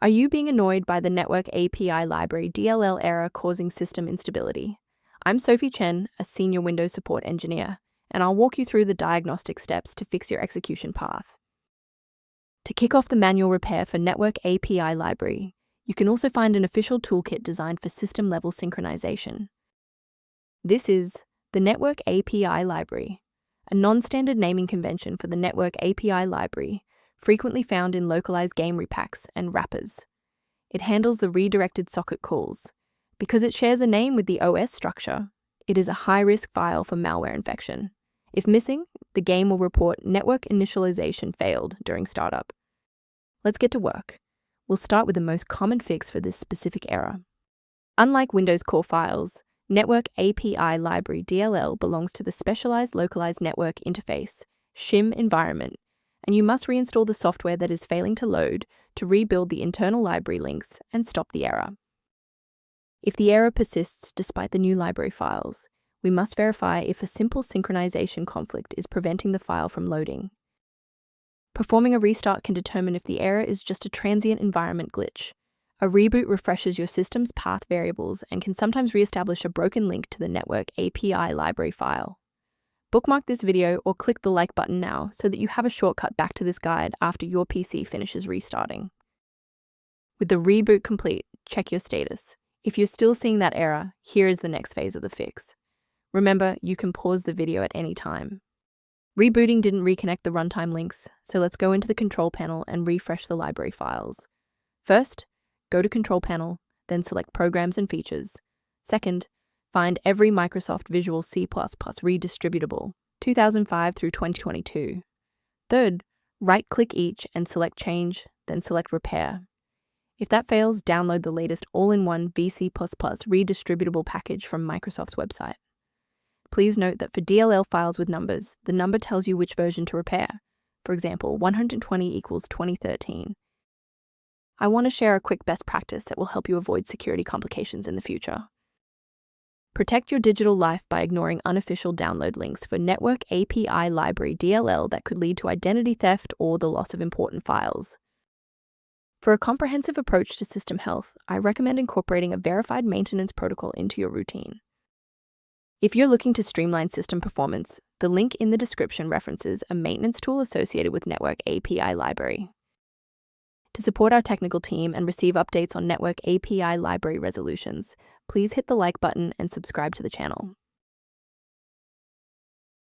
Are you being annoyed by the Network API Library DLL error causing system instability? I'm Sophie Chen, a senior Windows support engineer, and I'll walk you through the diagnostic steps to fix your execution path. To kick off the manual repair for Network API Library, you can also find an official toolkit designed for system-level synchronization. This is the Network API Library, a non-standard naming convention for the Network API Library, frequently found in localized game repacks and wrappers. It handles the redirected socket calls. Because it shares a name with the OS structure, it is a high-risk file for malware infection. If missing, the game will report network initialization failed during startup. Let's get to work. We'll start with the most common fix for this specific error. Unlike Windows core files, Network API Library DLL belongs to the Specialized Localized Network Interface, shim environment, and you must reinstall the software that is failing to load to rebuild the internal library links and stop the error. If the error persists despite the new library files, we must verify if a simple synchronization conflict is preventing the file from loading. Performing a restart can determine if the error is just a transient environment glitch. A reboot refreshes your system's path variables and can sometimes reestablish a broken link to the Network API library file. Bookmark this video or click the like button now so that you have a shortcut back to this guide after your PC finishes restarting. With the reboot complete, check your status. If you're still seeing that error, here is the next phase of the fix. Remember, you can pause the video at any time. Rebooting didn't reconnect the runtime links, so let's go into the control panel and refresh the library files. First, go to Control Panel, then select Programs and Features. Second, find every Microsoft Visual C++ redistributable, 2005 through 2022. Third, right-click each and select Change, then select Repair. If that fails, download the latest all-in-one VC++ redistributable package from Microsoft's website. Please note that for DLL files with numbers, the number tells you which version to repair. For example, 120 equals 2013. I want to share a quick best practice that will help you avoid security complications in the future. Protect your digital life by ignoring unofficial download links for Network API Library DLL that could lead to identity theft or the loss of important files. For a comprehensive approach to system health, I recommend incorporating a verified maintenance protocol into your routine. If you're looking to streamline system performance, the link in the description references a maintenance tool associated with Network API Library. To support our technical team and receive updates on Network API Library resolutions, please hit the like button and subscribe to the channel.